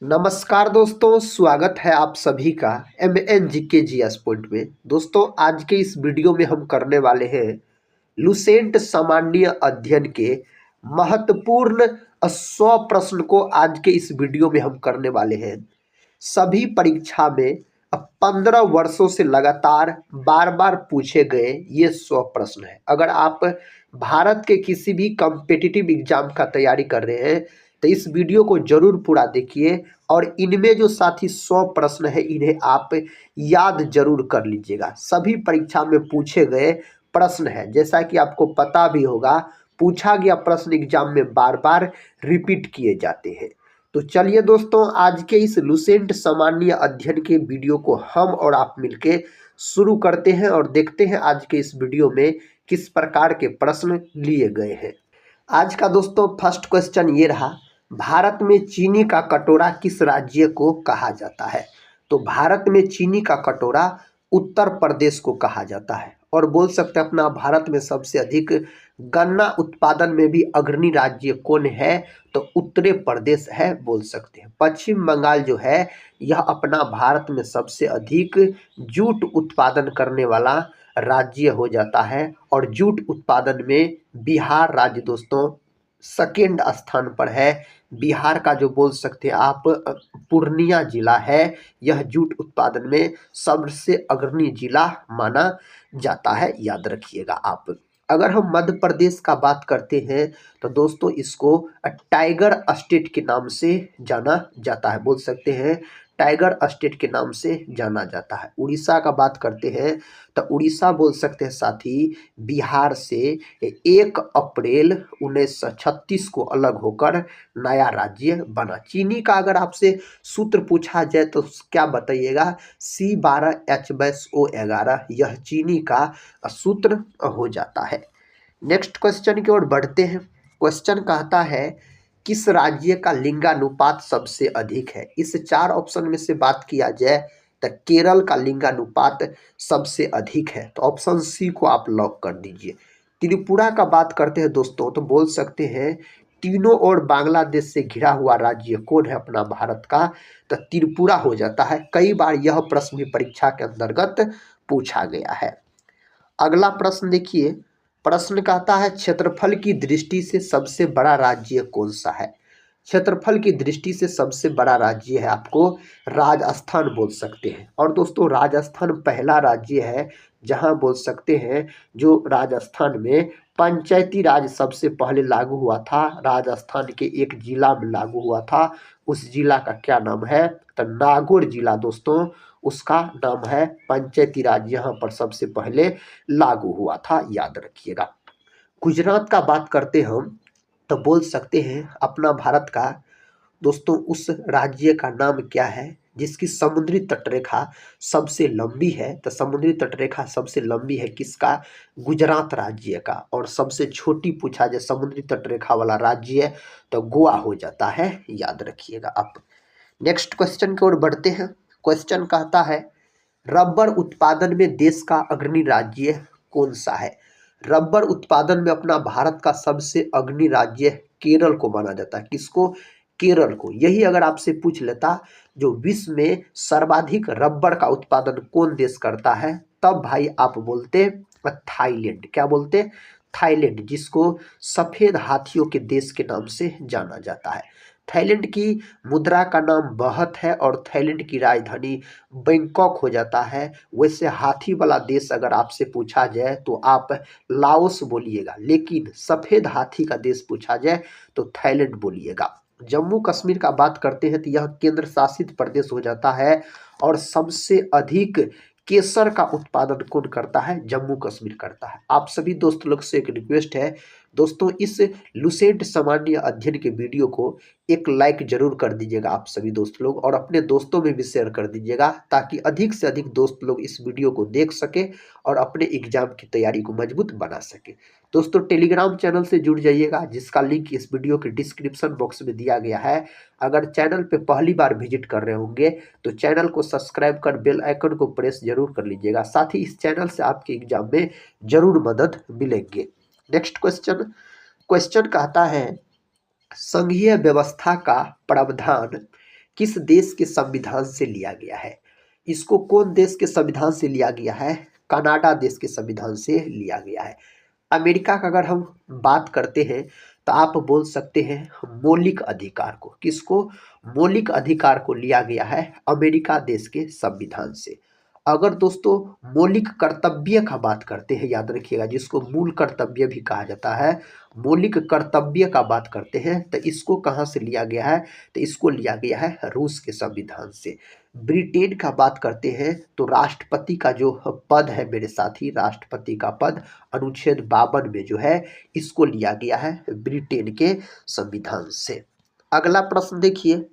नमस्कार दोस्तों, स्वागत है आप सभी का MNGK जीएस पॉइंट में। दोस्तों, आज के इस वीडियो में हम करने वाले हैं लुसेंट सामान्य अध्ययन के महत्वपूर्ण 100 प्रश्न को आज के इस वीडियो में हम करने वाले हैं। सभी परीक्षा में 15 वर्षों से लगातार बार बार पूछे गए ये 100 प्रश्न हैं। अगर आप भारत के किसी भी कॉम्पिटिटिव एग्जाम का तैयारी कर रहे हैं तो इस वीडियो को जरूर पूरा देखिए और इनमें जो साथी 100 प्रश्न है इन्हें आप याद जरूर कर लीजिएगा। सभी परीक्षा में पूछे गए प्रश्न है, जैसा कि आपको पता भी होगा पूछा गया प्रश्न एग्जाम में बार बार रिपीट किए जाते हैं। तो चलिए दोस्तों, आज के इस लुसेंट सामान्य अध्ययन के वीडियो को हम और आप मिलके शुरू करते हैं और देखते हैं आज के इस वीडियो में किस प्रकार के प्रश्न लिए गए हैं। आज का दोस्तों फर्स्ट क्वेश्चन ये रहा, भारत में चीनी का कटोरा किस राज्य को कहा जाता है? तो भारत में चीनी का कटोरा उत्तर प्रदेश को कहा जाता है। और बोल सकते हैं अपना भारत में सबसे अधिक गन्ना उत्पादन में भी अग्रणी राज्य कौन है? तो उत्तर प्रदेश है बोल सकते हैं। पश्चिम बंगाल जो है यह अपना भारत में सबसे अधिक जूट उत्पादन करने वाला राज्य हो जाता है और जूट उत्पादन में बिहार राज्य दोस्तों सेकेंड स्थान पर है। बिहार का जो बोल सकते हैं आप पूर्णिया जिला है, यह जूट उत्पादन में सबसे अग्रणी जिला माना जाता है, याद रखिएगा आप। अगर हम मध्य प्रदेश का बात करते हैं तो दोस्तों इसको टाइगर स्टेट के नाम से जाना जाता है, बोल सकते हैं टाइगर स्टेट के नाम से जाना जाता है। उड़ीसा का बात करते हैं तो उड़ीसा बोल सकते हैं साथी बिहार से 1 अप्रैल 1936 को अलग होकर नया राज्य बना। चीनी का अगर आपसे सूत्र पूछा जाए तो क्या बताइएगा? C12H+O11 यह चीनी का सूत्र हो जाता है। नेक्स्ट क्वेश्चन की ओर बढ़ते हैं। क्वेश्चन कहता है किस राज्य का लिंगानुपात सबसे अधिक है? इस 4 ऑप्शन में से बात किया जाए तो केरल का लिंगानुपात सबसे अधिक है, तो ऑप्शन सी को आप लॉक कर दीजिए। त्रिपुरा का बात करते हैं दोस्तों तो बोल सकते हैं तीनों ओर बांग्लादेश से घिरा हुआ राज्य कौन है अपना भारत का? तो त्रिपुरा हो जाता है। कई बार यह प्रश्न भी परीक्षा के अंतर्गत पूछा गया है। अगला प्रश्न देखिए, प्रश्न कहता है क्षेत्रफल की दृष्टि से सबसे बड़ा राज्य कौन सा है? क्षेत्रफल की दृष्टि से सबसे बड़ा राज्य है आपको राजस्थान बोल सकते हैं। और दोस्तों राजस्थान पहला राज्य है जहां बोल सकते हैं जो राजस्थान में पंचायती राज सबसे पहले लागू हुआ था। राजस्थान के एक जिला में लागू हुआ था, उस जिला का क्या नाम है? तो नागौर जिला दोस्तों उसका नाम है। पंचायती राज यहाँ पर सबसे पहले लागू हुआ था, याद रखिएगा। गुजरात का बात करते हम तो बोल सकते हैं अपना भारत का दोस्तों उस राज्य का नाम क्या है जिसकी समुद्री तटरेखा सबसे लंबी है? तो समुद्री तटरेखा सबसे लंबी है किसका? गुजरात राज्य का। और सबसे छोटी पूछा जाए समुद्री तटरेखा वाला राज्य तो गोवा हो जाता है, याद रखिएगा आप। नेक्स्ट क्वेश्चन की ओर बढ़ते हैं। क्वेश्चन कहता है रबर उत्पादन में देश का अग्रणी राज्य कौन सा है? रबर उत्पादन में अपना भारत का सबसे अग्रणी राज्य केरल को माना जाता है। किसको? केरल को। यही अगर आपसे पूछ लेता जो विश्व में सर्वाधिक रबर का उत्पादन कौन देश करता है, तब भाई आप बोलते थाईलैंड। क्या बोलते? थाईलैंड, जिसको सफेद हाथियों के देश के नाम से जाना जाता है। थाईलैंड की मुद्रा का नाम बहत है और थाईलैंड की राजधानी बैंकॉक हो जाता है। वैसे हाथी वाला देश अगर आपसे पूछा जाए तो आप लाओस बोलिएगा, लेकिन सफेद हाथी का देश पूछा जाए तो थाईलैंड बोलिएगा। जम्मू कश्मीर का बात करते हैं तो यह केंद्र शासित प्रदेश हो जाता है और सबसे अधिक केसर का उत्पादन कौन करता है? जम्मू कश्मीर करता है। आप सभी दोस्त लोग से एक रिक्वेस्ट है दोस्तों, इस लुसेंट सामान्य अध्ययन के वीडियो को एक लाइक जरूर कर दीजिएगा आप सभी दोस्त लोग, और अपने दोस्तों में भी शेयर कर दीजिएगा ताकि अधिक से अधिक दोस्त लोग इस वीडियो को देख सके और अपने एग्जाम की तैयारी को मजबूत बना सके। दोस्तों टेलीग्राम चैनल से जुड़ जाइएगा जिसका लिंक इस वीडियो के डिस्क्रिप्शन बॉक्स में दिया गया है। अगर चैनल पे पहली बार विजिट कर रहे होंगे तो चैनल को सब्सक्राइब कर बेल आइकन को प्रेस जरूर कर लीजिएगा। साथ ही इस चैनल से आपके एग्जाम में जरूर मदद मिलेंगे। नेक्स्ट क्वेश्चन, क्वेश्चन कहता है संघीय व्यवस्था का प्रावधान किस देश के संविधान से लिया गया है? इसको कौन देश के संविधान से लिया गया है? कनाडा देश के संविधान से लिया गया है। अमेरिका का अगर हम बात करते हैं तो आप बोल सकते हैं मौलिक अधिकार को। किसको? मौलिक अधिकार को लिया गया है अमेरिका देश के संविधान से। अगर दोस्तों मौलिक कर्तव्य का बात करते हैं, याद रखिएगा, जिसको मूल कर्तव्य भी कहा जाता है, मौलिक कर्तव्य का बात करते हैं तो इसको कहाँ से लिया गया है? तो इसको लिया गया है रूस के संविधान से। ब्रिटेन का बात करते हैं तो राष्ट्रपति का जो पद है मेरे साथी, राष्ट्रपति का पद अनुच्छेद 52 में जो है इसको लिया गया है ब्रिटेन के संविधान से। अगला प्रश्न देखिए,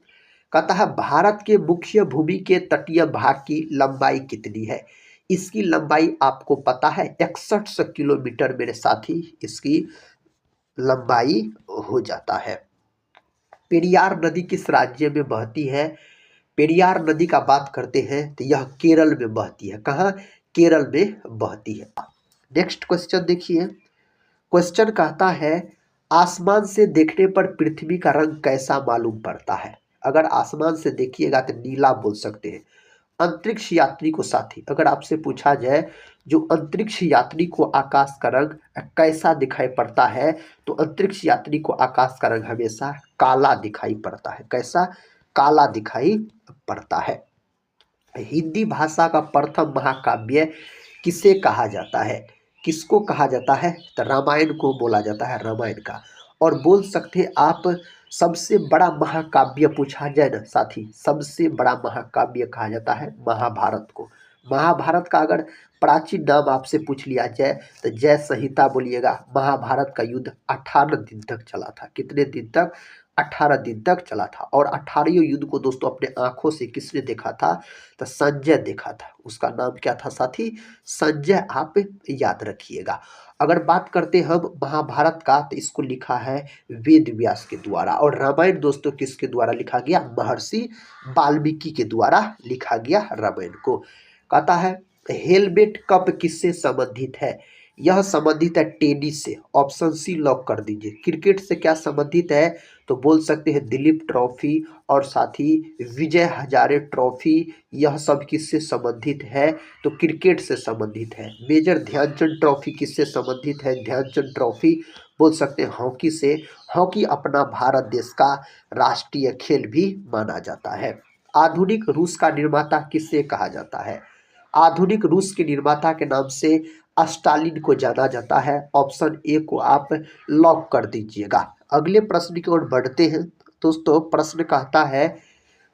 कहता है भारत के मुख्य भूमि के तटीय भाग की लंबाई कितनी है? इसकी लंबाई आपको पता है 6100 किलोमीटर मेरे साथी इसकी लंबाई हो जाता है। पेरियार नदी किस राज्य में बहती है? पेरियार नदी का बात करते हैं तो यह केरल में बहती है। कहाँ? केरल में बहती है। नेक्स्ट क्वेश्चन देखिए, क्वेश्चन कहता है आसमान से देखने पर पृथ्वी का रंग कैसा मालूम पड़ता है? अगर आसमान से देखिएगा तो नीला बोल सकते हैं। अंतरिक्ष यात्री को साथी अगर आपसे पूछा जाए जो अंतरिक्ष यात्री को आकाश का रंग कैसा दिखाई पड़ता है, तो अंतरिक्ष यात्री को आकाश का रंग हमेशा काला दिखाई पड़ता है। कैसा? काला दिखाई पड़ता है। हिंदी भाषा का प्रथम महाकाव्य किसे कहा जाता है? किसको कहा जाता है? तो रामायण को बोला जाता है, रामायण का। और बोल सकते हैं आप सबसे बड़ा महाकाव्य पूछा जाए ना साथी, सबसे बड़ा महाकाव्य कहा जाता है महाभारत को। महाभारत का अगर प्राचीन नाम आपसे पूछ लिया जाए तो जय संहिता बोलिएगा। महाभारत का युद्ध 18 दिन तक चला था। कितने दिन तक? 18 दिन तक चला था। और 18वें युद्ध को दोस्तों अपने आंखों से किसने देखा था? तो संजय देखा था। उसका नाम क्या था साथी? संजय, आप याद रखिएगा। अगर बात करते हम महाभारत का तो इसको लिखा है वेद व्यास के द्वारा। और रामायण दोस्तों किसके द्वारा लिखा गया? महर्षि वाल्मीकि के द्वारा लिखा गया रामायण को। कहता है हेलमेट कप किससे संबंधित है? यह संबंधित है टेनिस से। ऑप्शन सी लॉक कर दीजिए। क्रिकेट से क्या संबंधित है? तो बोल सकते हैं दिलीप ट्रॉफी और साथ ही विजय हजारे ट्रॉफी। यह सब किससे संबंधित है? तो क्रिकेट से संबंधित है। मेजर ध्यानचंद ट्रॉफी किससे संबंधित है? ध्यानचंद ट्रॉफी बोल सकते हैं हॉकी से। हॉकी अपना भारत देश का राष्ट्रीय खेल भी माना जाता है। आधुनिक रूस का निर्माता किससे कहा जाता है? आधुनिक रूस के निर्माता के नाम से स्टालिन को जाना जाता है। ऑप्शन ए को आप लॉक कर दीजिएगा। अगले प्रश्न की ओर बढ़ते हैं दोस्तों। प्रश्न कहता है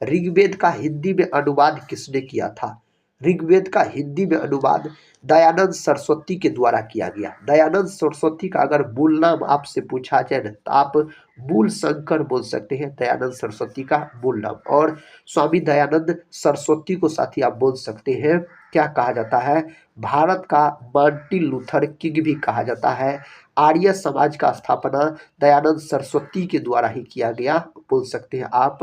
ऋग्वेद का हिंदी में अनुवाद किसने किया था? ऋग्वेद का हिंदी में अनुवाद दयानंद सरस्वती के द्वारा किया गया। दयानंद सरस्वती का अगर मूल नाम आपसे पूछा जाए ना तो आप मूल शंकर बोल सकते हैं। दयानंद सरस्वती का मूल नाम। और स्वामी दयानंद सरस्वती को साथी आप बोल सकते हैं क्या कहा जाता है? भारत का मार्टिन लूथर किंग भी कहा जाता है। आर्य समाज का स्थापना दयानंद सरस्वती के द्वारा ही किया गया बोल सकते हैं आप।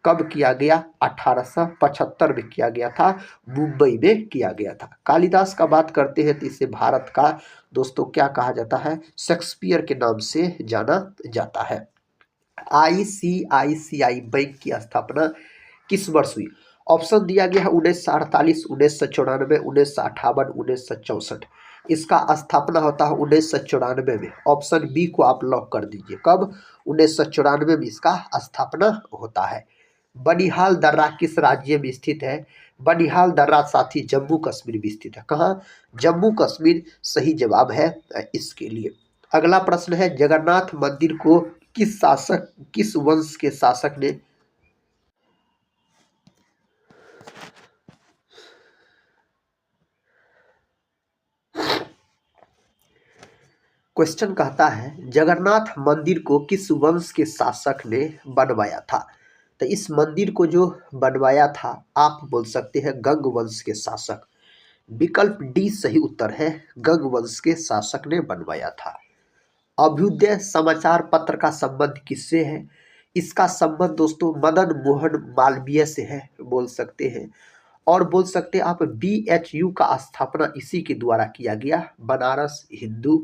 कब किया गया? 1875 में किया गया था, मुंबई में किया गया था। कालिदास का बात करते हैं तो इसे भारत का दोस्तों क्या कहा जाता है? शेक्सपियर के नाम से जाना जाता है। ICICI बैंक की स्थापना किस वर्ष हुई? ऑप्शन दिया गया है 1948, 1994, 1958, 1964। इसका स्थापना होता है 1994 में। ऑप्शन बी को आप लॉक कर दीजिए। कब? 1994 में इसका स्थापना होता है। बनिहाल दर्रा किस राज्य में स्थित है? बनिहाल दर्रा साथी जम्मू कश्मीर में स्थित है। कहाँ? जम्मू कश्मीर सही जवाब है इसके लिए। अगला प्रश्न है जगन्नाथ मंदिर को किस वंश के शासक ने क्वेश्चन कहता है जगन्नाथ मंदिर को किस वंश के शासक ने बनवाया था? तो इस मंदिर को जो बनवाया था आप बोल सकते हैं गंग वंश के शासक। विकल्प डी सही उत्तर है, गंग वंश के शासक ने बनवाया था। अभ्युदय समाचार पत्र का संबंध किससे है? इसका संबंध दोस्तों मदन मोहन मालवीय से है बोल सकते हैं। और बोल सकते हैं आप BHU का स्थापना इसी के द्वारा किया गया। बनारस हिंदू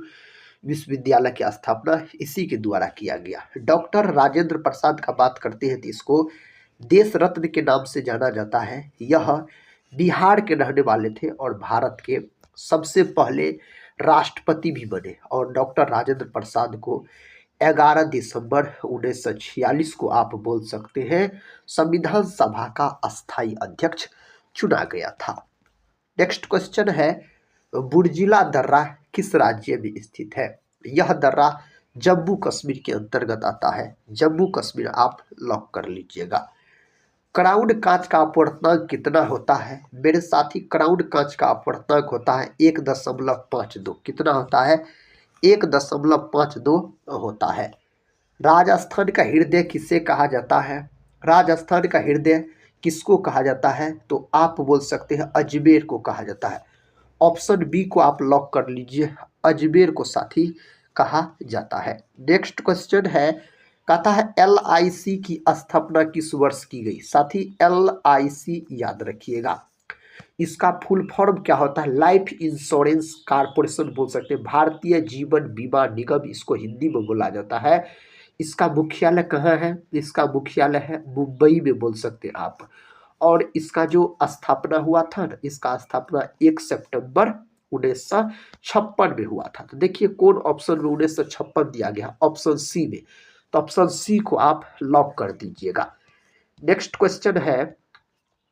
विश्वविद्यालय की स्थापना इसी के द्वारा किया गया। डॉक्टर राजेंद्र प्रसाद का बात करते हैं तो इसको देश रत्न के नाम से जाना जाता है। यह बिहार के रहने वाले थे और भारत के सबसे पहले राष्ट्रपति भी बने और डॉक्टर राजेंद्र प्रसाद को 11 दिसंबर 1946 को आप बोल सकते हैं संविधान सभा का अस्थायी अध्यक्ष चुना गया था। नेक्स्ट क्वेश्चन है, बुर्जिला दर्रा किस राज्य में स्थित है? यह दर्रा जम्मू कश्मीर के अंतर्गत आता है। जम्मू कश्मीर आप लॉक कर लीजिएगा। क्राउन कांच का अपवर्तनांक कितना होता है? मेरे साथी, क्राउन कांच का अपवर्तनांक होता है 1.52। कितना होता है? 1.52 होता है। राजस्थान का हृदय किसे कहा जाता है? राजस्थान का हृदय किसको कहा जाता है? तो आप बोल सकते हैं अजमेर को कहा जाता है। ऑप्शन बी को आप लॉक कर लीजिए, अजमेर को साथी कहा जाता है। नेक्स्ट क्वेश्चन है, कहता है LIC की स्थापना किस वर्ष की गई? साथी LIC याद रखिएगा, इसका फुल फॉर्म क्या होता है? लाइफ इंश्योरेंस कारपोरेशन बोल सकते हैं, भारतीय जीवन बीमा निगम इसको हिंदी में बोला जाता है। इसका मुख्यालय कहाँ है? इसका मुख्यालय है मुंबई में बोल सकते हैं आप। और इसका जो स्थापना हुआ था ना, इसका स्थापना 1 सितंबर 1956 में हुआ था। तो देखिए कौन ऑप्शन में 1956 दिया गया? ऑप्शन सी में। तो ऑप्शन सी को आप लॉक कर दीजिएगा। नेक्स्ट क्वेश्चन है,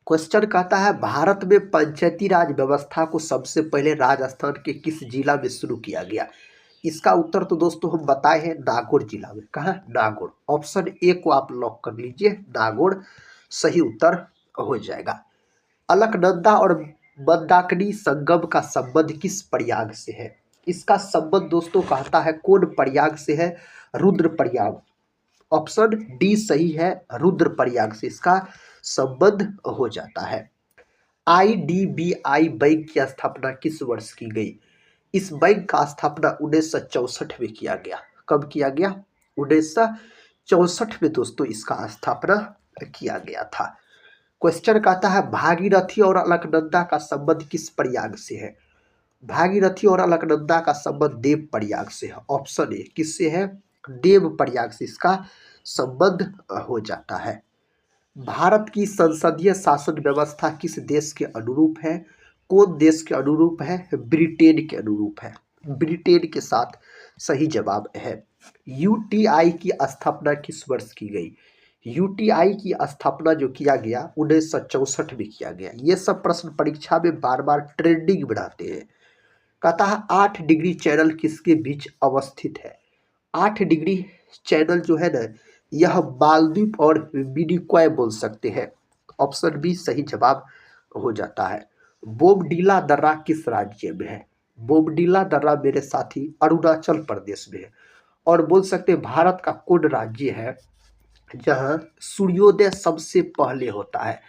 क्वेश्चन कहता है भारत में पंचायती राज व्यवस्था को सबसे पहले राजस्थान के किस जिला में शुरू किया गया? इसका उत्तर तो दोस्तों हम बताए हैं नागौर जिला में। कहाँ? नागौर। ऑप्शन ए को आप लॉक कर लीजिए, नागौर सही उत्तर हो जाएगा। अलकनंदा और मंदाकिनी संगम का संबंध किस प्रयाग से है? इसका संबंध दोस्तों कहता है कौन प्रयाग से है? रुद्रप्रयाग। ऑप्शन डी सही है, रुद्रप्रयाग से इसका संबंध हो जाता है। IDBI बैंक की स्थापना किस वर्ष की गई? इस बैंक का स्थापना 1964 में किया गया। कब किया गया? 1964 में दोस्तों इसका स्थापना किया गया था। क्वेश्चन कहता है भागीरथी और अलकनंदा का संबंध किस प्रयाग से है? भागीरथी और अलकनंदा का संबंध देव प्रयाग से है। ऑप्शन ए किससे है? देव प्रयाग से इसका संबंध हो जाता है। भारत की संसदीय शासन व्यवस्था किस देश के अनुरूप है? कौन देश के अनुरूप है? ब्रिटेन के अनुरूप है। ब्रिटेन के साथ सही जवाब है। UTI की स्थापना किस वर्ष की गई? UTI की स्थापना जो किया गया 1964 में किया गया। ये सब प्रश्न परीक्षा में बार बार ट्रेंडिंग बनाते हैं। कहता है 8 डिग्री चैनल किसके बीच अवस्थित है? 8 डिग्री चैनल जो है ना, यह मालदीव और मिनिकॉय बोल सकते हैं। ऑप्शन बी सही जवाब हो जाता है। बोमडीला दर्रा किस राज्य में है? बोमडीला दर्रा मेरे साथी अरुणाचल प्रदेश में है। और बोल सकते हैं भारत का कौन राज्य है जहां सूर्योदय सबसे पहले होता है?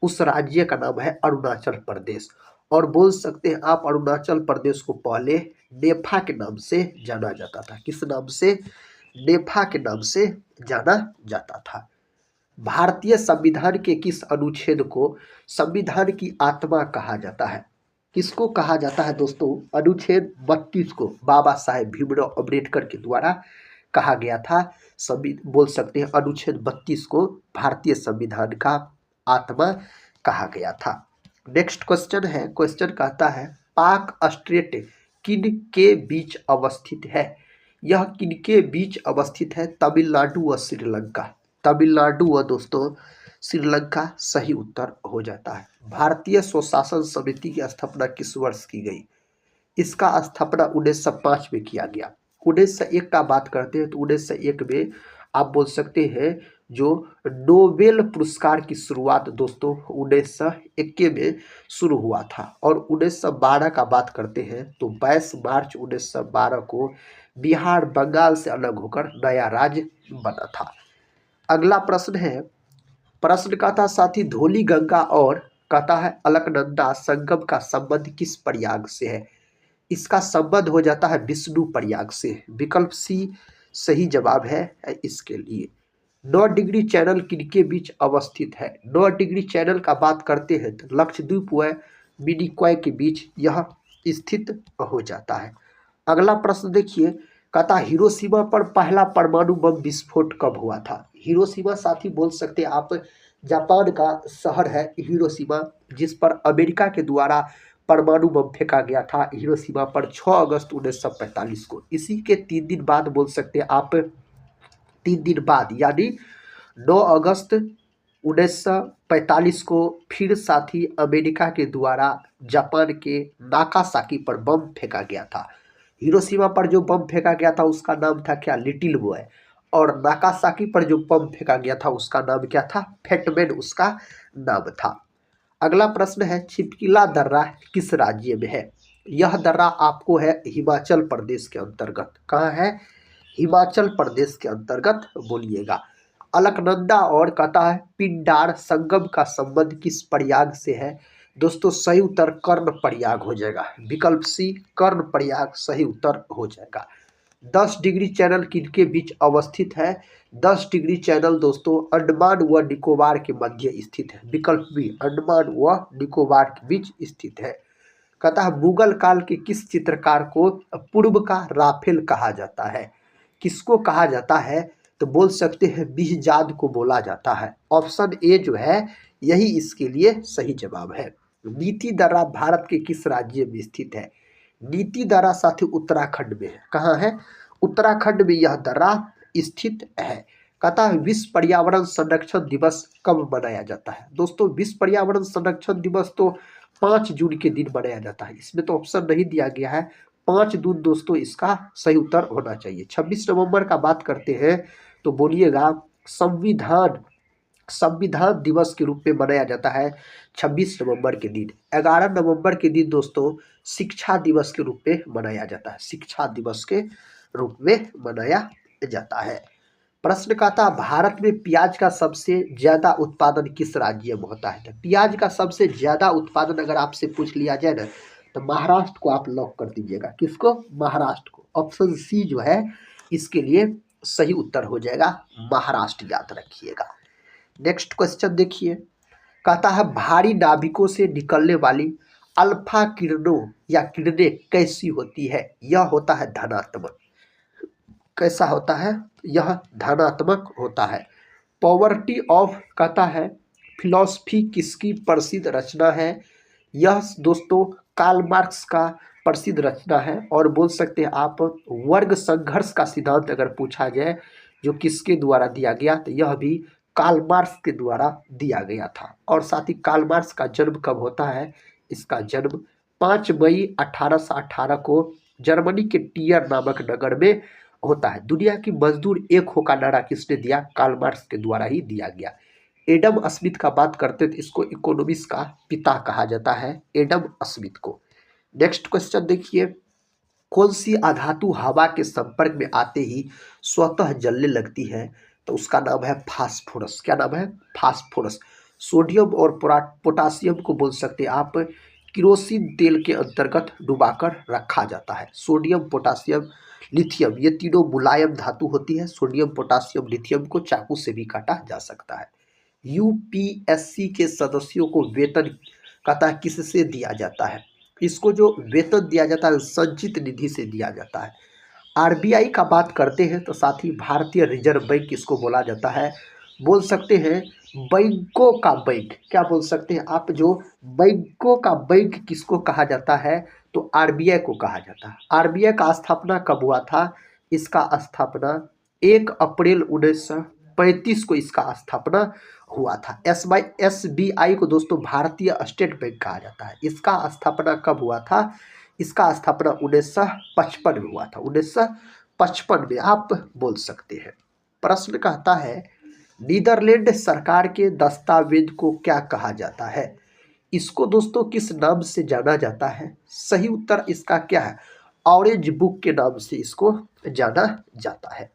उस राज्य का नाम है अरुणाचल प्रदेश। और बोल सकते हैं आप अरुणाचल प्रदेश को पहले नेफा के नाम से जाना जाता था। किस नाम से? नेफा के नाम से जाना जाता था। भारतीय संविधान के किस अनुच्छेद को संविधान की आत्मा कहा जाता है? किसको कहा जाता है दोस्तों? अनुच्छेद 32 को बाबा साहेब भीमराव अम्बेडकर के द्वारा कहा गया था। बोल सकते हैं अनुच्छेद 32 को भारतीय संविधान का आत्मा कहा गया था। नेक्स्ट क्वेश्चन है, क्वेश्चन कहता है पाक स्ट्रेट किन के बीच अवस्थित है? यह किनके बीच अवस्थित है? तमिलनाडु व श्रीलंका। तमिलनाडु व दोस्तों श्रीलंका सही उत्तर हो जाता है। भारतीय स्वशासन समिति की स्थापना किस वर्ष की गई? इसका स्थापना 1905 में किया गया। 1901 का बात करते हैं तो 1901 में आप बोल सकते हैं जो नोबेल पुरस्कार की शुरुआत दोस्तों 1901 में शुरू हुआ था। और 1912 का बात करते हैं तो 22 मार्च 1912 को बिहार बंगाल से अलग होकर नया राज्य बना था। अगला प्रश्न है, प्रश्न का था साथी धौली गंगा और कहता है अलकनंदा संगम का संबंध किस प्रयाग से है? इसका संबंध हो जाता है विष्णु प्रयाग से। विकल्प सी सही जवाब है इसके लिए। 9 डिग्री चैनल किनके बीच अवस्थित है? 9 डिग्री चैनल का बात करते हैं तो लक्षद्वीप व मिनिकॉय के बीच यह स्थित हो जाता है। अगला प्रश्न देखिए, कहता हिरोशिमा पर पहला परमाणु बम विस्फोट कब हुआ था? हिरोशिमा साथी बोल सकते हैं आप जापान का शहर है हिरोशिमा, जिस पर अमेरिका के द्वारा परमाणु बम फेंका गया था हिरोशिमा पर 6 अगस्त 1945 को। इसी के 3 दिन बाद बोल सकते हैं आप, 3 दिन बाद यानी 9 अगस्त 1945 को फिर साथी अमेरिका के द्वारा जापान के नागासाकी पर बम फेंका गया था। हिरोशिमा पर जो बम फेंका गया था उसका नाम था क्या, लिटिल बॉय। और नागासाकी पर जो बम फेंका गया था उसका नाम क्या था, फैटमैन उसका नाम था। अगला प्रश्न है, छिपकिला दर्रा किस राज्य में है? यह दर्रा आपको है हिमाचल प्रदेश के अंतर्गत। कहाँ है? हिमाचल प्रदेश के अंतर्गत बोलिएगा। अलकनंदा और कहता है पिंडार संगम का संबंध किस प्रयाग से है? दोस्तों सही उत्तर कर्ण प्रयाग हो जाएगा। विकल्प सी कर्ण प्रयाग सही उत्तर हो जाएगा। 10 डिग्री चैनल किनके बीच अवस्थित है? 10 डिग्री चैनल दोस्तों अंडमान व निकोबार के मध्य स्थित है। विकल्प बी अंडमान व निकोबार के बीच स्थित है। कहता है मुगल काल के किस चित्रकार को पूर्व का राफेल कहा जाता है? किसको कहा जाता है? तो बोल सकते हैं बिहजाद को बोला जाता है। ऑप्शन ए जो है यही इसके लिए सही जवाब है। नीति दर्रा भारत के किस राज्य में स्थित है? नीति दर्रा साथी उत्तराखंड में है। कहाँ है? उत्तराखंड में यह दर्रा स्थित है। कहता है विश्व पर्यावरण संरक्षण दिवस कब मनाया जाता है? दोस्तों विश्व पर्यावरण संरक्षण दिवस तो 5 जून के दिन मनाया जाता है। इसमें तो ऑप्शन नहीं दिया गया है। 5 जून दोस्तों इसका सही उत्तर होना चाहिए। 26 नवंबर का बात करते हैं तो बोलिएगा संविधान संविधान दिवस के रूप में मनाया जाता है 26 नवंबर के दिन। 11 नवंबर के दिन दोस्तों शिक्षा दिवस के रूप में मनाया जाता है। शिक्षा दिवस के रूप में मनाया जाता है। प्रश्न का था भारत में प्याज का सबसे ज्यादा उत्पादन किस राज्य में होता है? तो प्याज का सबसे ज्यादा उत्पादन अगर आपसे पूछ लिया जाए ना तो महाराष्ट्र को आप लॉक कर दीजिएगा। किसको? महाराष्ट्र को। ऑप्शन सी जो है इसके लिए सही उत्तर हो जाएगा, महाराष्ट्र, याद रखिएगा। नेक्स्ट क्वेश्चन देखिए, कहता है भारी नाभिकों से निकलने वाली अल्फा किरणों या किरणें कैसी होती है? यह होता है धनात्मक। कैसा होता है? यह धनात्मक होता है। पॉवर्टी ऑफ कहता है फिलॉसफी किसकी प्रसिद्ध रचना है? यह दोस्तों कार्ल मार्क्स का प्रसिद्ध रचना है। और बोल सकते हैं आप वर्ग संघर्ष का सिद्धांत अगर पूछा जाए जो किसके द्वारा दिया गया तो यह भी कार्ल मार्क्स के द्वारा दिया गया था। और साथ ही कार्ल मार्क्स का जन्म कब होता है? इसका जन्म 5 मई 1818 को जर्मनी के टियर नामक नगर में होता है। दुनिया की मजदूर एक हो का नारा किसने दिया? कार्ल मार्क्स के द्वारा ही दिया गया। एडम स्मिथ का बात करते तो इसको इकोनॉमिक्स का पिता कहा जाता है, एडम स्मिथ को। नेक्स्ट क्वेश्चन देखिए, कौन सी अधातु हवा के संपर्क में आते ही स्वतः जलने लगती है? तो उसका नाम है फास्फोरस। क्या नाम है? फास्फोरस। सोडियम और पोटासियम को बोल सकते हैं आप किरोसिन तेल के अंतर्गत डुबाकर रखा जाता है। सोडियम, पोटासियम, लिथियम ये तीनों मुलायम धातु होती है। सोडियम, पोटासियम, लिथियम को चाकू से भी काटा जा सकता है। यूपीएससी के सदस्यों को वेतन कहता है किससे दिया जाता है? इसको जो वेतन दिया जाता है संचित निधि से दिया जाता है। आरबीआई का बात करते हैं तो साथ ही भारतीय रिजर्व बैंक किसको बोला जाता है? बोल सकते हैं बैंकों का बैंक। क्या बोल सकते हैं आप? जो बैंकों का बैंक किसको कहा जाता है? तो आरबीआई को कहा जाता है। आरबीआई का स्थापना कब हुआ था? इसका स्थापना 1 अप्रैल 1935 को इसका स्थापना हुआ था। एसबीआई को दोस्तों भारतीय स्टेट बैंक कहा जाता है। इसका स्थापना कब हुआ था? इसका स्थापना 1955 में हुआ था। 1955 में आप बोल सकते हैं। प्रश्न कहता है नीदरलैंड सरकार के दस्तावेज को क्या कहा जाता है? इसको दोस्तों किस नाम से जाना जाता है? सही उत्तर इसका क्या है? ऑरेंज बुक के नाम से इसको जाना जाता है।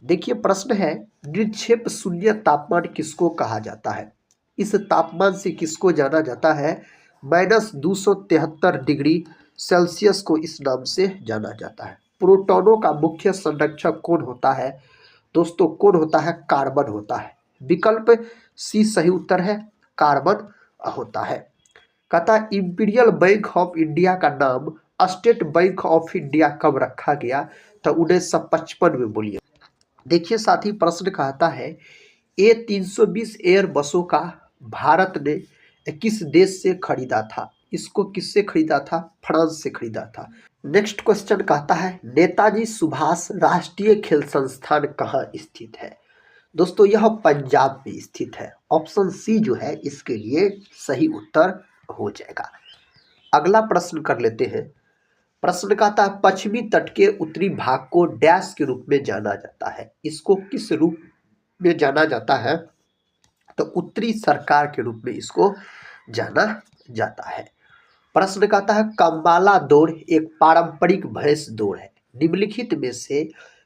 देखिए प्रश्न है निक्षेप शून्य तापमान किसको कहा जाता है? इस तापमान से किसको जाना जाता है? -273 डिग्री सेल्सियस को इस नाम से जाना जाता है। प्रोटॉनों का मुख्य संरक्षक कौन होता है? दोस्तों कौन होता है? कार्बन होता है। विकल्प सी सही उत्तर है, कार्बन होता है। कहता है इंपीरियल बैंक ऑफ इंडिया का नाम स्टेट बैंक ऑफ इंडिया कब रखा गया? तो 1955 में बोलिए। देखिए साथी प्रश्न कहता है A320 एयर बसों का भारत ने किस देश से खरीदा था? इसको किससे खरीदा था? फ्रांस से खरीदा था। नेक्स्ट क्वेश्चन कहता है नेताजी सुभाष राष्ट्रीय खेल संस्थान कहाँ स्थित है? दोस्तों यह पंजाब में स्थित है। ऑप्शन सी जो है इसके लिए सही उत्तर हो जाएगा। अगला प्रश्न कर लेते हैं। प्रश्न कहता है पश्चिमी तट के उत्तरी भाग को डैश के रूप में जाना जाता है। इसको किस रूप में जाना जाता है? तो उत्तरी सरकार के रूप में इसको जाना जाता है। प्रश्न कहता है कंबाला दौड़ एक पारंपरिक भैंस दौड़ है। निम्नलिखित में से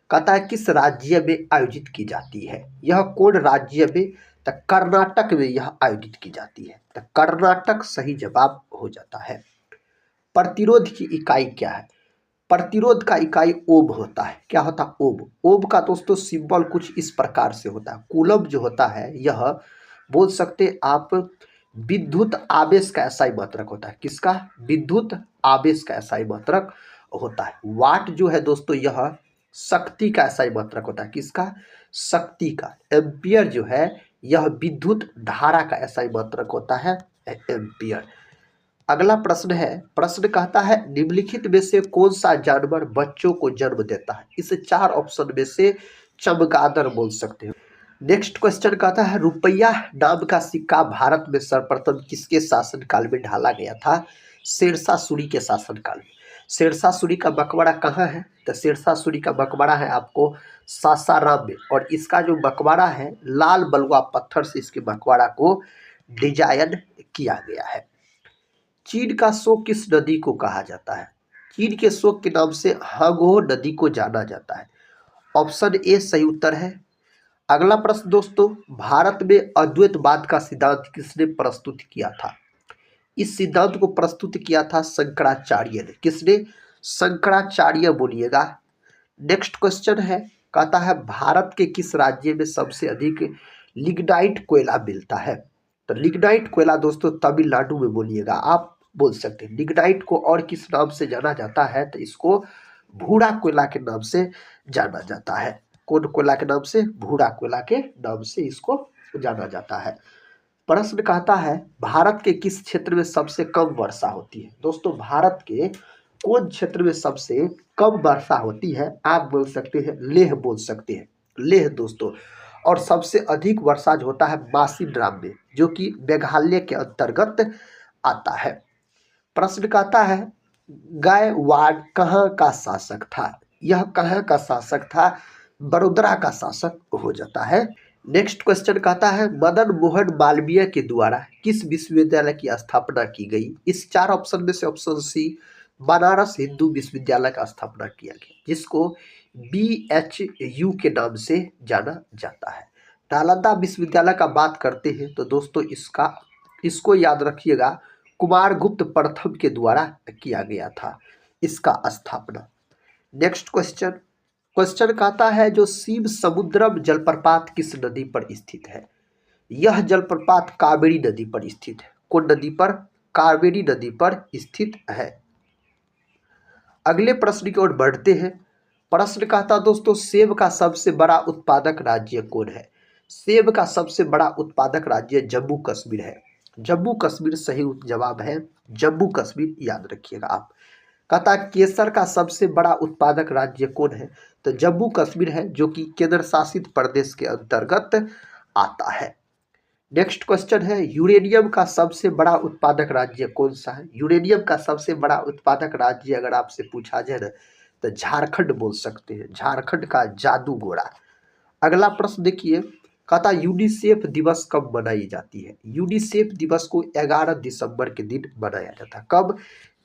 कहता है किस राज्य में आयोजित की जाती है? यह कौन राज्य में? तो कर्नाटक में यह आयोजित की जाती है। तो कर्नाटक सही जवाब हो जाता है। प्रतिरोध की इकाई क्या है? प्रतिरोध का इकाई ओम होता है। क्या होता है? ओम। ओम का दोस्तों सिंबल कुछ इस प्रकार से होता है। कूलम जो होता है यह बोल सकते हैं आप विद्युत आवेश का एसआई मात्रक होता है। किसका? विद्युत आवेश का एसआई मात्रक होता है। वाट जो है दोस्तों यह शक्ति का एसआई मात्रक होता है। किसका? शक्ति का। एम्पियर जो है यह विद्युत धारा का एसआई मात्रक होता है, एम्पियर। अगला प्रश्न है। प्रश्न कहता है निम्नलिखित में से कौन सा जानवर बच्चों को जन्म देता है? इस चार ऑप्शन में से चमगादड़ बोल सकते हैं। नेक्स्ट क्वेश्चन कहता है रुपया नाम का सिक्का भारत में सर्वप्रथम किसके शासनकाल में ढाला गया था? शेरशाह सूरी के शासनकाल में। शेरशाह सूरी का मकबरा कहाँ है? तो शेरशाह सूरी का मकबरा है आपको सासाराम में, और इसका जो मकबरा है लाल बलुआ पत्थर से इसके मकबरा को डिजाइन किया गया है। चीन का शोक किस नदी को कहा जाता है? चीन के शोक के नाम से हंगहो नदी को जाना जाता है। ऑप्शन ए सही उत्तर है। अगला प्रश्न दोस्तों, भारत में अद्वैतवाद का सिद्धांत किसने प्रस्तुत किया था? इस सिद्धांत को प्रस्तुत किया था शंकराचार्य ने। किसने? शंकराचार्य बोलिएगा। नेक्स्ट क्वेश्चन है, कहता है भारत के किस राज्य में सबसे अधिक लिग्नाइट कोयला मिलता है? तो लिग्नाइट कोयला दोस्तों तमिलनाडु में बोलिएगा। आप बोल सकते हैं लिग्नाइट को और किस नाम से जाना जाता है? तो इसको भूरा कोयला के नाम से जाना जाता है। कौन कोयला के नाम से? भूरा कोयला के नाम से इसको जाना जाता है। प्रश्न कहता है भारत के किस क्षेत्र में सबसे कम वर्षा होती है? दोस्तों भारत के कौन क्षेत्र में सबसे कम वर्षा होती है? आप बोल सकते हैं लेह बोल सकते हैं, लेह दोस्तों। और सबसे अधिक वर्षा जो होता है मासिनराम में, जो कि मेघालय के अंतर्गत आता है। प्रश्न कहता है गायकवाड़ कहाँ का शासक था? यह कहाँ का शासक था? बड़ोदरा का शासक हो जाता है। नेक्स्ट क्वेश्चन कहता है मदन मोहन मालवीय के द्वारा किस विश्वविद्यालय की स्थापना की गई? इस चार ऑप्शन में से ऑप्शन सी बनारस हिंदू विश्वविद्यालय का स्थापना किया गया, जिसको BHU के नाम से जाना जाता है। नालंदा विश्वविद्यालय का बात करते हैं तो दोस्तों इसको याद रखिएगा, कुमारगुप्त प्रथम के द्वारा किया गया था इसका स्थापना। नेक्स्ट क्वेश्चन कहता है जो शिव समुद्रम जलप्रपात किस नदी पर स्थित है? यह जलप्रपात कावेरी नदी पर स्थित है। कौन नदी पर? कावेरी नदी पर स्थित है। अगले प्रश्न की ओर बढ़ते हैं। प्रश्न कहता दोस्तों सेब का सबसे बड़ा उत्पादक राज्य कौन है? सेब का सबसे बड़ा उत्पादक राज्य जम्मू कश्मीर है। जम्मू कश्मीर सही जवाब है। जम्मू कश्मीर याद रखिएगा आप। कहता केसर का सबसे बड़ा उत्पादक राज्य कौन है? तो जम्मू कश्मीर है, जो कि केंद्र शासित प्रदेश के अंतर्गत आता है। नेक्स्ट क्वेश्चन है यूरेनियम का सबसे बड़ा उत्पादक राज्य कौन सा है? यूरेनियम का सबसे बड़ा उत्पादक राज्य अगर आपसे पूछा जाए ना तो झारखंड बोल सकते हैं। झारखंड का जादूगोड़ा। अगला प्रश्न देखिए, कहता यूनिसेफ दिवस कब मनाई जाती है? यूनिसेफ दिवस को 11 दिसंबर के दिन मनाया जाता है। कब?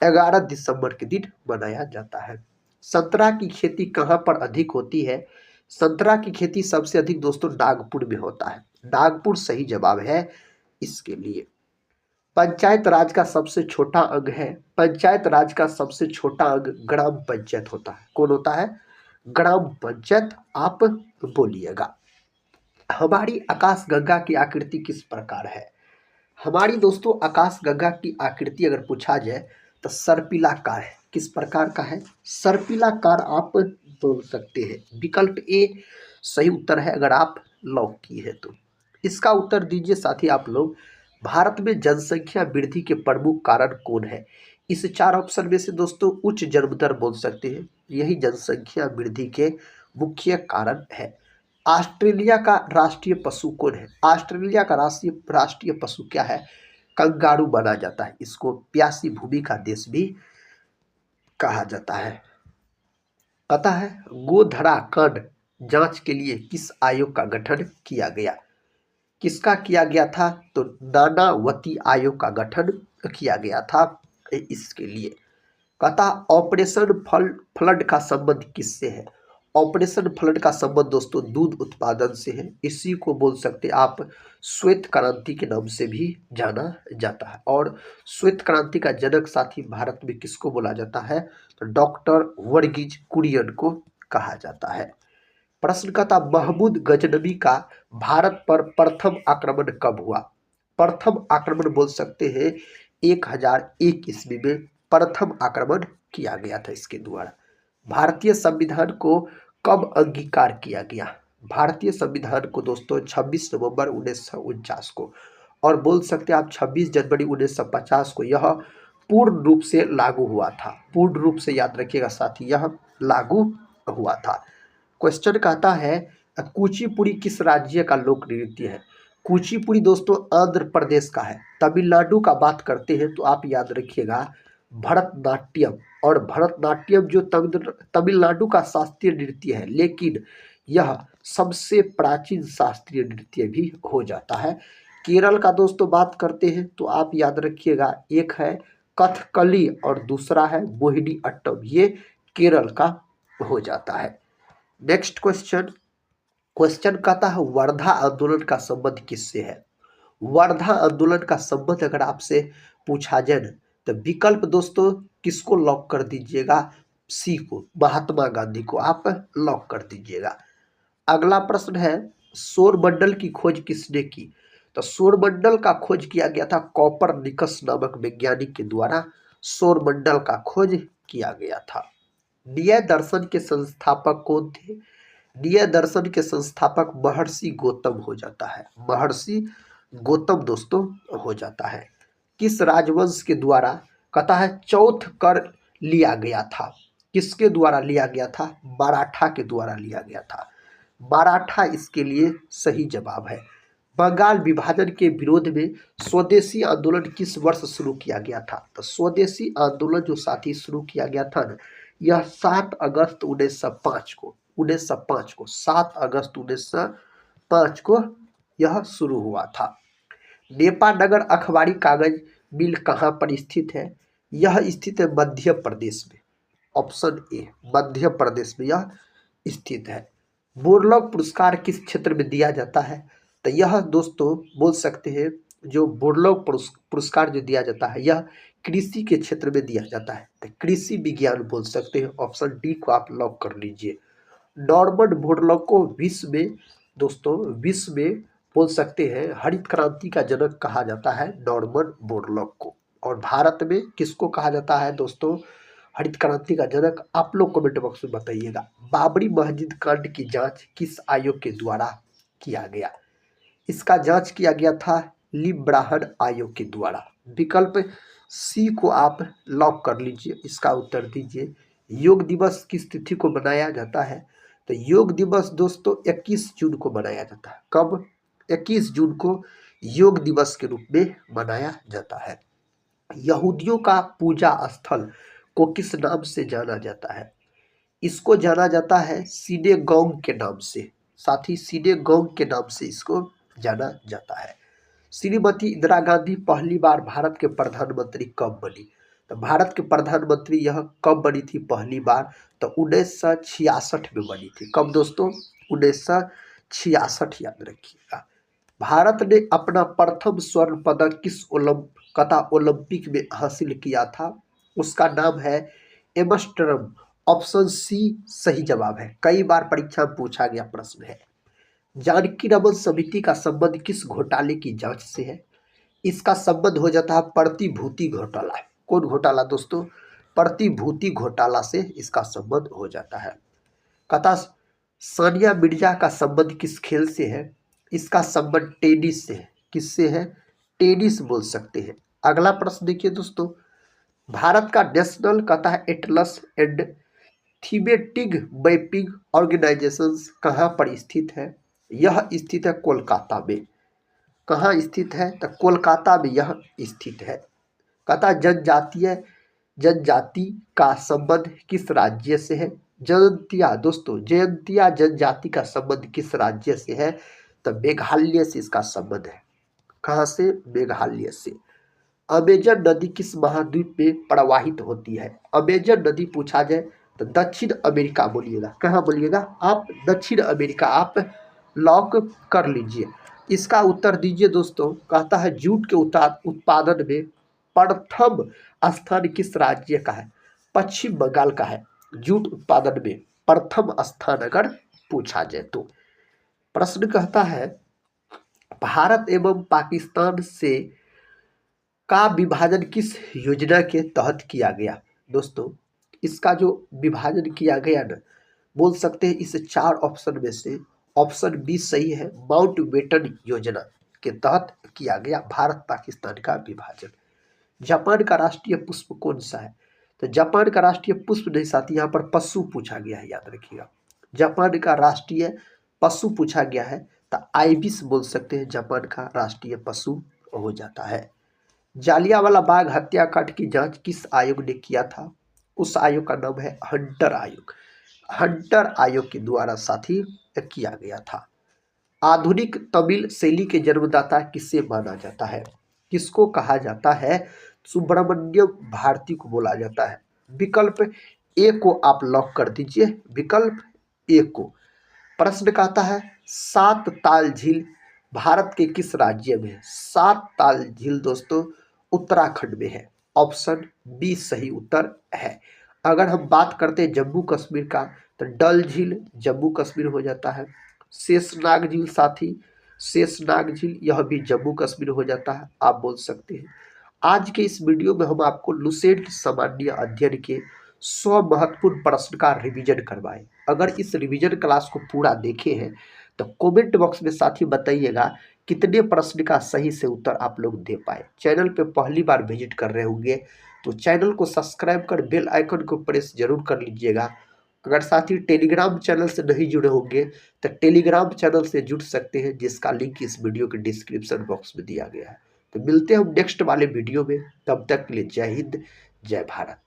11 दिसंबर के दिन मनाया जाता है। संतरा की खेती कहाँ पर अधिक होती है? संतरा की खेती सबसे अधिक दोस्तों नागपुर में होता है। नागपुर सही जवाब है इसके लिए। पंचायत राज का सबसे छोटा अंग है। पंचायत राज का सबसे छोटा अंग ग्राम पंचायत होता है। कौन होता है? ग्राम पंचायत आप बोलिएगा। हमारी आकाशगंगा की आकृति किस प्रकार है? हमारी दोस्तों आकाशगंगा की आकृति अगर पूछा जाए तो सर्पिलाकार है। किस प्रकार का है? सर्पिलाकार आप बोल सकते हैं। विकल्प ए सही उत्तर है अगर आप लॉक किए हैं तो। इसका उत्तर दीजिए साथी आप लोग। भारत में जनसंख्या वृद्धि के प्रमुख कारण कौन है? इस चार ऑप्शन में से दोस्तों उच्च जन्म दर बोल सकते हैं, यही जनसंख्या वृद्धि के मुख्य कारण है। ऑस्ट्रेलिया का राष्ट्रीय पशु कौन है? ऑस्ट्रेलिया का राष्ट्रीय राष्ट्रीय पशु क्या है? कंगारू माना जाता है। इसको प्यासी भूमि का देश भी कहा जाता है। पता है गोधरा कांड जांच के लिए किस आयोग का गठन किया गया? किसका किया गया था? तो नानावती आयोग का गठन किया गया था इसके लिए। कहता ऑपरेशन फ्लड का संबंध किससे है? ऑपरेशन फ्लड का संबंध दोस्तों दूध उत्पादन से है। इसी को बोल सकते आप श्वेत क्रांति के नाम से भी जाना जाता है। और श्वेत क्रांति का जनक साथी भारत में किसको बोला जाता है? तो डॉक्टर वर्गीज कुरियन को कहा जाता है। प्रश्न का था महमूद गजनवी का भारत पर प्रथम आक्रमण कब हुआ? प्रथम आक्रमण बोल सकते हैं 1001 ईस्वी में प्रथम आक्रमण किया गया था इसके द्वारा। भारतीय संविधान को कब अंगीकार किया गया? भारतीय संविधान को दोस्तों 26 नवंबर 1949 को, और बोल सकते हैं आप 26 जनवरी 1950 को यह पूर्ण रूप से लागू हुआ था। पूर्ण रूप से याद रखिएगा साथी, यह लागू हुआ था। क्वेश्चन कहता है कुचिपुड़ी किस राज्य का लोक नृत्य है? कुचिपुड़ी दोस्तों आंध्र प्रदेश का है। तमिलनाडु का बात करते हैं तो आप याद रखिएगा भरतनाट्यम। और भरतनाट्यम जो तमिलनाडु का शास्त्रीय नृत्य है, लेकिन यह सबसे प्राचीन शास्त्रीय नृत्य भी हो जाता है। केरल का दोस्तों बात करते हैं तो आप याद रखिएगा एक है कथकली और दूसरा है मोहिनी अट्टम, ये केरल का हो जाता है। नेक्स्ट क्वेश्चन, क्वेश्चन कहता है वर्धा आंदोलन का संबंध किससे है? वर्धा आंदोलन का संबंध अगर आपसे पूछा जाए ना, तो विकल्प दोस्तों किसको लॉक कर दीजिएगा? सी को, महात्मा गांधी को आप लॉक कर दीजिएगा। अगला प्रश्न है सौरमंडल की खोज किसने की? तो सौरमंडल का खोज किया गया था कॉपरनिकस नामक वैज्ञानिक के द्वारा सौरमंडल का खोज किया गया था। न्याय दर्शन के संस्थापक कौन थे? न्याय दर्शन के संस्थापक महर्षि गौतम हो जाता है। महर्षि गौतम दोस्तों हो जाता है। किस राजवंश के द्वारा कहता है चौथ कर लिया गया था? किसके द्वारा लिया गया था? मराठा के द्वारा लिया गया था। मराठा इसके लिए सही जवाब है। बंगाल विभाजन के विरोध में स्वदेशी आंदोलन किस वर्ष शुरू किया गया था? तो स्वदेशी आंदोलन जो साथी शुरू किया गया था ना, यह 7 अगस्त 1905 को 7 अगस्त 1905 को यह शुरू हुआ था। नेपानगर अखबारी कागज मिल कहाँ पर स्थित है? यह स्थित है मध्य प्रदेश में। ऑप्शन ए, मध्य प्रदेश में यह स्थित है। बोरलॉग पुरस्कार किस क्षेत्र में दिया जाता है? तो यह दोस्तों बोल सकते हैं जो बोरलॉग पुरस्कार जो दिया जाता है यह कृषि के क्षेत्र में दिया जाता है, तो कृषि विज्ञान बोल सकते हैं। ऑप्शन डी को आप लॉक कर लीजिए। नॉर्मन बोरलॉग को विश्व में बोल सकते हैं हरित क्रांति का जनक कहा जाता है, नॉर्मन बोरलॉग को। और भारत में किसको कहा जाता है दोस्तों हरित क्रांति का जनक? आप लोग कमेंट बॉक्स में बताइएगा। बाबरी मस्जिद कांड की जांच किस आयोग के द्वारा किया गया? इसका जांच किया गया था लिब्राहन आयोग के द्वारा। विकल्प सी को आप लॉक कर लीजिए। इसका उत्तर दीजिए। योग दिवस किस तिथि को मनाया जाता है? तो योग दिवस दोस्तों 21 जून को मनाया जाता है। कब? 21 जून को योग दिवस के रूप में मनाया जाता है। यहूदियों का पूजा स्थल को किस नाम से जाना जाता है? इसको जाना जाता है सिनेगॉग के नाम से। साथी सिनेगॉग के नाम से इसको जाना जाता है। श्रीमती इंदिरा गांधी पहली बार भारत के प्रधानमंत्री कब बनी? तो भारत के प्रधानमंत्री यह कब बनी थी पहली बार? तो 1966 में बनी थी। कब दोस्तों? 1966 याद रखिएगा। भारत ने अपना प्रथम स्वर्ण पदक किस ओलंपिक में हासिल किया था? उसका नाम है एमस्टरडम। ऑप्शन सी सही जवाब है। कई बार परीक्षा में पूछा गया प्रश्न है। जानकी रमन समिति का संबंध किस घोटाले की जांच से है? इसका संबंध हो जाता है प्रतिभूति घोटाला। कौन घोटाला दोस्तों? प्रतिभूति घोटाला से इसका संबंध हो जाता है। कथा सानिया मिर्जा का संबंध किस खेल से है? इसका संबंध टेनिस से है। किससे है? टेनिस बोल सकते हैं। अगला प्रश्न देखिए दोस्तों, भारत का नेशनल कहता है Atlas and Thematic Mapping Organisation कहाँ पर स्थित है? यह स्थित है कोलकाता में। कहाँ स्थित है? तो कोलकाता में यह स्थित है। कहता है जनजाति का संबंध किस राज्य से है? जयंतिया दोस्तों, जयंतिया जनजाति का संबंध किस राज्य से है? तो मेघालय से इसका संबंध है। कहाँ से? मेघालय से। अमेजन नदी किस महाद्वीप में प्रवाहित होती है? अमेजन नदी पूछा जाए तो दक्षिण अमेरिका बोलिएगा। कहाँ बोलिएगा आप? दक्षिण अमेरिका आप लॉक कर लीजिए। इसका उत्तर दीजिए दोस्तों। कहता है जूट के उत्पादन में प्रथम स्थान किस राज्य का है? पश्चिम बंगाल का है। जूट उत्पादन में प्रथम स्थान अगर पूछा जाए तो। प्रश्न कहता है भारत एवं पाकिस्तान से का विभाजन किस योजना के तहत किया गया? दोस्तों, इसका जो विभाजन किया गया ना, बोल सकते हैं इस 4 ऑप्शन में से ऑप्शन बी सही है। माउंटबेटन योजना के तहत किया गया भारत पाकिस्तान का विभाजन। जापान का राष्ट्रीय पुष्प कौन सा है? तो जापान का राष्ट्रीय पुष्प नहीं साथी, यहाँ पर पशु पूछा गया है, याद रखिएगा। जापान का राष्ट्रीय पशु पूछा गया है तो आइबिस बोल सकते हैं जापान का राष्ट्रीय पशु हो जाता है। जालियांवाला बाग हत्याकांड की जांच किस आयोग ने किया था? उस आयोग का नाम है हंटर आयोग। हंटर आयोग के द्वारा साथी किया गया था। आधुनिक तमिल शैली के जन्मदाता किसे माना जाता है? किसको कहा जाता है? सुब्रमण्यम भारती को बोला जाता है। विकल्प ए को आप लॉक कर दीजिए। विकल्प ए को। प्रश्न कहता है सात ताल झील भारत के किस राज्य में है? सात ताल झील दोस्तों उत्तराखंड में है। ऑप्शन बी सही उत्तर है। अगर हम बात करते हैं जम्मू कश्मीर का तो डल झील जम्मू कश्मीर हो जाता है। शेषनाग झील साथी, शेषनाग झील यह भी जम्मू कश्मीर हो जाता है, आप बोल सकते हैं। आज के इस वीडियो में हम आपको लुसेंट सामान्य अध्ययन के 100 महत्वपूर्ण प्रश्न का रिवीजन करवाए। अगर इस रिवीजन क्लास को पूरा देखे हैं तो कमेंट बॉक्स में साथी बताइएगा कितने प्रश्न का सही से उत्तर आप लोग दे पाए। चैनल पे पहली बार विजिट कर रहे होंगे तो चैनल को सब्सक्राइब कर बेल आइकन को प्रेस जरूर कर लीजिएगा। अगर साथी टेलीग्राम चैनल से नहीं जुड़े होंगे तो टेलीग्राम चैनल से जुड़ सकते हैं, जिसका लिंक इस वीडियो के डिस्क्रिप्शन बॉक्स में दिया गया है। तो मिलते हैं हम नेक्स्ट वाले वीडियो में, तब तक के लिए जय हिंद जय भारत।